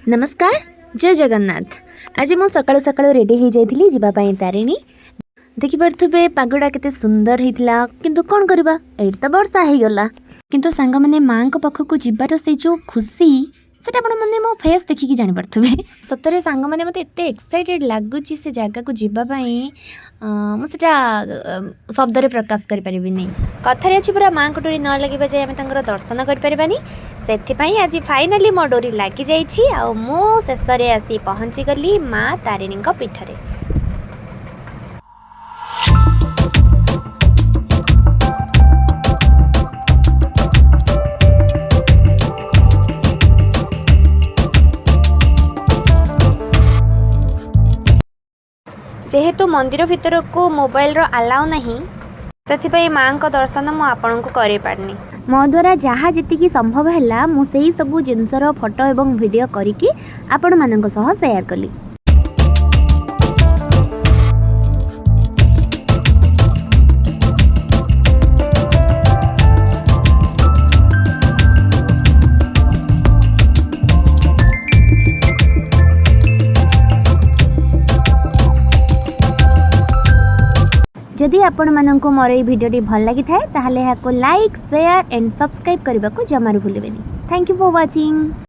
नमस्कार जय जगन्नाथ। आज मु सकाळु सकाळु रेडी हो जाइली जीवाई तारिणी। देखिपे पागटा केते सुंदर होता किंतु कौन करवा एट तो वर्षा हो गला किंतु सांग मैंने माँ पाखक जीवार से जो खुशी से मैंने मो फेस देखिकी जानी पारे सतरे सांग मैंने मत एत एक्साइटेड लगुच से जगह को जीवाई मुझे शब्द प्रकाश करें कथार अच्छी पूरा माँ को डोरी न लगे जाए आम तर दर्शन करें से आज फाइनाली मो डोरी लगी जा मो शेष आसी पहुँची गली माँ तारिणी पीठरे। जेहेतु मंदिर भितर को मोबाइल रो अलाउ नहीं से माँ का दर्शन मु आपन को करे पारनी मो द्वारा जहाँ जी संभव है मुझे सब जिनसर फोटो एवं वीडियो करिकी आपण मानक सह शेयर कली। जदि आपण मानक मोर ये भिडियोटी भल लगी थाए ताहले लाइक शेयर एंड सब्सक्राइब करने को जमार भूलें। Thank you for watching.